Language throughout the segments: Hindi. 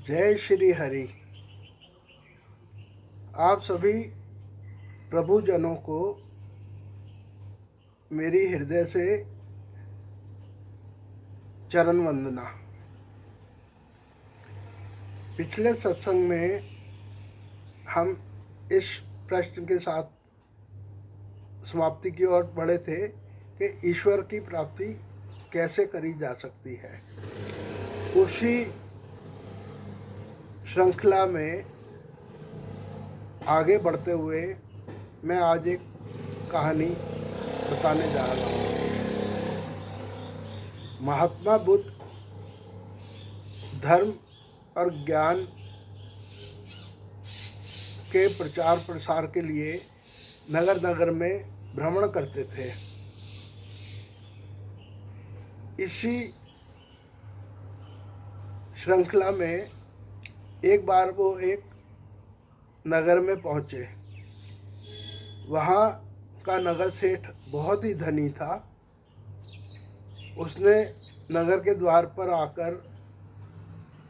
जय श्री हरि। आप सभी प्रभुजनों को मेरी हृदय से चरण वंदना। पिछले सत्संग में हम इस प्रश्न के साथ समाप्ति की ओर बढ़े थे कि ईश्वर की प्राप्ति कैसे करी जा सकती है। उसी श्रृंखला में आगे बढ़ते हुए मैं आज एक कहानी बताने जा रहा हूँ। महात्मा बुद्ध धर्म और ज्ञान के प्रचार प्रसार के लिए नगर नगर में भ्रमण करते थे। इसी श्रृंखला में एक बार वो एक नगर में पहुंचे। वहाँ का नगर सेठ बहुत ही धनी था। उसने नगर के द्वार पर आकर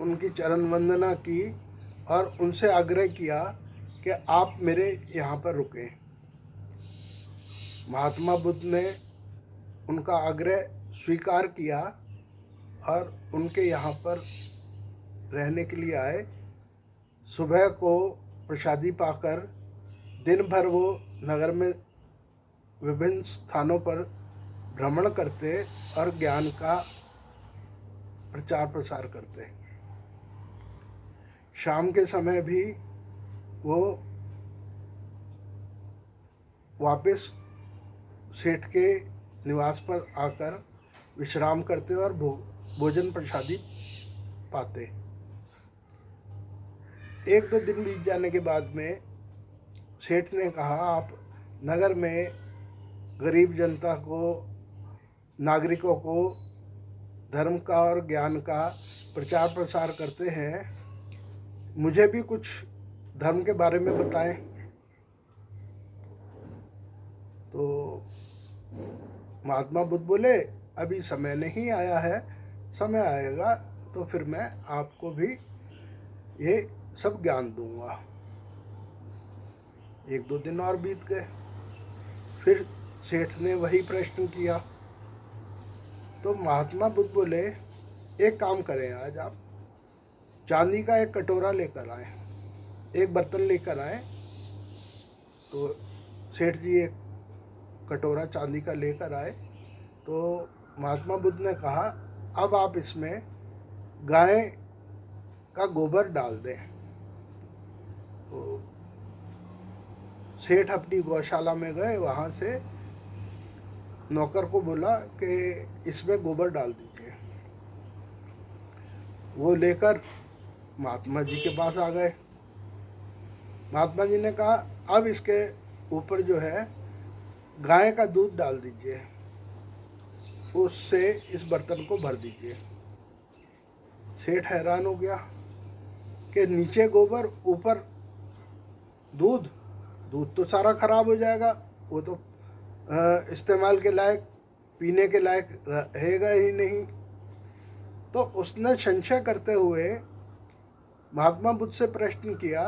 उनकी चरण वंदना की और उनसे आग्रह किया कि आप मेरे यहाँ पर रुकें। महात्मा बुद्ध ने उनका आग्रह स्वीकार किया और उनके यहाँ पर रहने के लिए आए। सुबह को प्रसादी पाकर दिन भर वो नगर में विभिन्न स्थानों पर भ्रमण करते और ज्ञान का प्रचार प्रसार करते। शाम के समय भी वो वापस सेठ के निवास पर आकर विश्राम करते और भोजन प्रसादी पाते। एक दो दिन बीत जाने के बाद में सेठ ने कहा, आप नगर में गरीब जनता को, नागरिकों को धर्म का और ज्ञान का प्रचार प्रसार करते हैं, मुझे भी कुछ धर्म के बारे में बताएं। तो महात्मा बुद्ध बोले, अभी समय नहीं आया है, समय आएगा तो फिर मैं आपको भी ये सब ज्ञान दूंगा। एक दो दिन और बीत गए। फिर सेठ ने वही प्रश्न किया। तो महात्मा बुद्ध बोले, एक काम करें, आज आप चांदी का एक कटोरा लेकर आए, एक बर्तन लेकर आए। तो सेठ जी एक कटोरा चांदी का लेकर आए। तो महात्मा बुद्ध ने कहा, अब आप इसमें गाय का गोबर डाल दें। तो सेठ अपनी गौशाला में गए, वहाँ से नौकर को बोला कि इसमें गोबर डाल दीजिए। वो लेकर महात्मा जी के पास आ गए। महात्मा जी ने कहा, अब इसके ऊपर जो है गाय का दूध डाल दीजिए, उससे इस बर्तन को भर दीजिए। सेठ हैरान हो गया कि नीचे गोबर, ऊपर दूध, दूध तो सारा खराब हो जाएगा, वो तो इस्तेमाल के लायक, पीने के लायक रहेगा ही नहीं। तो उसने संशय करते हुए महात्मा बुद्ध से प्रश्न किया,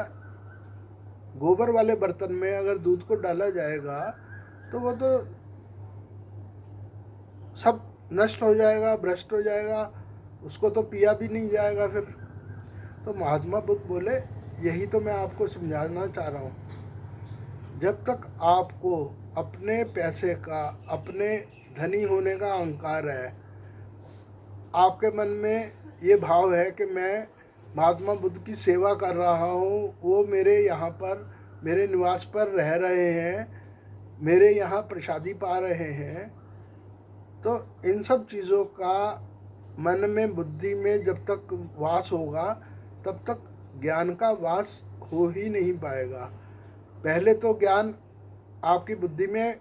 गोबर वाले बर्तन में अगर दूध को डाला जाएगा तो वो तो सब नष्ट हो जाएगा, भ्रष्ट हो जाएगा, उसको तो पिया भी नहीं जाएगा फिर। तो महात्मा बुद्ध बोले, यही तो मैं आपको समझाना चाह रहा हूँ। जब तक आपको अपने पैसे का, अपने धनी होने का अहंकार है, आपके मन में ये भाव है कि मैं महात्मा बुद्ध की सेवा कर रहा हूँ, वो मेरे यहाँ पर, मेरे निवास पर रह रहे हैं, मेरे यहाँ प्रसादी पा रहे हैं, तो इन सब चीज़ों का मन में, बुद्धि में जब तक वास होगा तब तक ज्ञान का वास हो ही नहीं पाएगा। पहले तो ज्ञान आपकी बुद्धि में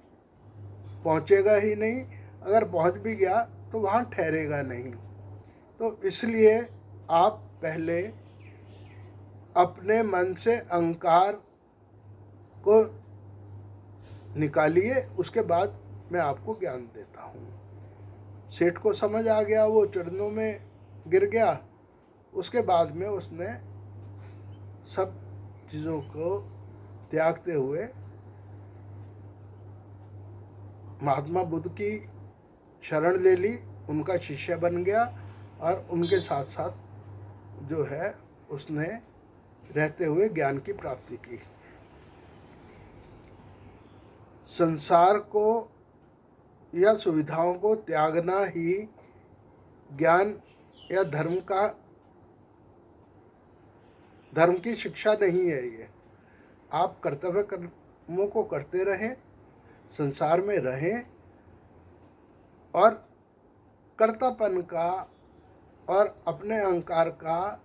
पहुँचेगा ही नहीं, अगर पहुँच भी गया तो वहाँ ठहरेगा नहीं। तो इसलिए आप पहले अपने मन से अहंकार को निकालिए, उसके बाद मैं आपको ज्ञान देता हूँ। सेठ को समझ आ गया, वो चरणों में गिर गया उसके बाद में उसने सब चीज़ों को त्यागते हुए महात्मा बुद्ध की शरण ले ली, उनका शिष्य बन गया और उनके साथ साथ जो है उसने रहते हुए ज्ञान की प्राप्ति की। संसार को या सुविधाओं को त्यागना ही ज्ञान या धर्म की शिक्षा नहीं है। ये आप कर्तव्य कर्मों को करते रहें, संसार में रहें और कर्तापन का और अपने अहंकार का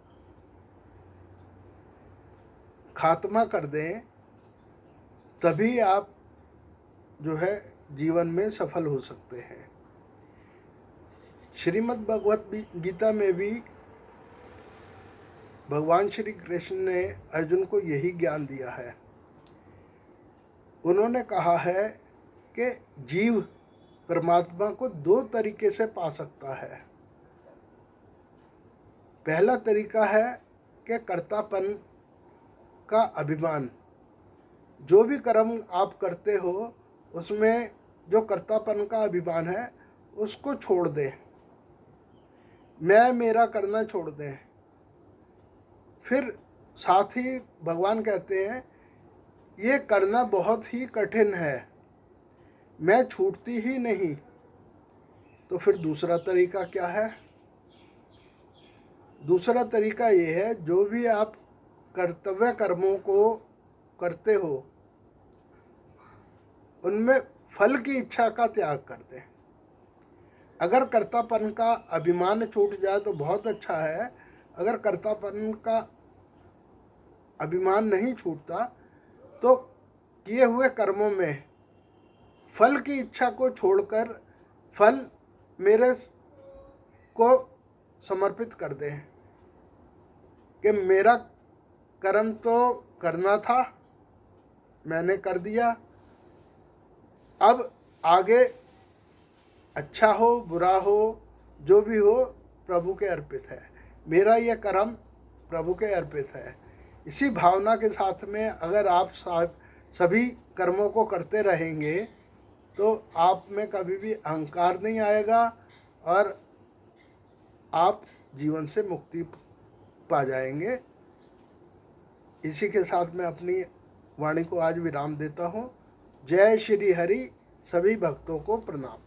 खात्मा कर दें, तभी आप जो है जीवन में सफल हो सकते हैं। श्रीमद् भगवत गीता में भी भगवान श्री कृष्ण ने अर्जुन को यही ज्ञान दिया है। उन्होंने कहा है कि जीव परमात्मा को 2 तरीके से पा सकता है। पहला तरीका है कि कर्तापन का अभिमान, जो भी कर्म आप करते हो उसमें जो कर्तापन का अभिमान है उसको छोड़ दें, मैं मेरा करना छोड़ दें। फिर साथ ही भगवान कहते हैं ये करना बहुत ही कठिन है, मैं छूटती ही नहीं। तो फिर दूसरा तरीका क्या है? दूसरा तरीका ये है, जो भी आप कर्तव्य कर्मों को करते हो उनमें फल की इच्छा का त्याग कर दें। अगर कर्तापन का अभिमान छूट जाए तो बहुत अच्छा है। अगर कर्तापन का अभिमान नहीं छूटता तो किए हुए कर्मों में फल की इच्छा को छोड़कर फल मेरे को समर्पित कर दें कि मेरा कर्म तो करना था, मैंने कर दिया, अब आगे अच्छा हो बुरा हो जो भी हो प्रभु के अर्पित है, मेरा यह कर्म प्रभु के अर्पित है। इसी भावना के साथ में अगर आप सभी कर्मों को करते रहेंगे तो आप में कभी भी अहंकार नहीं आएगा और आप जीवन से मुक्ति पा जाएंगे। इसी के साथ मैं अपनी वाणी को आज विराम देता हूँ। जय श्री हरि। सभी भक्तों को प्रणाम।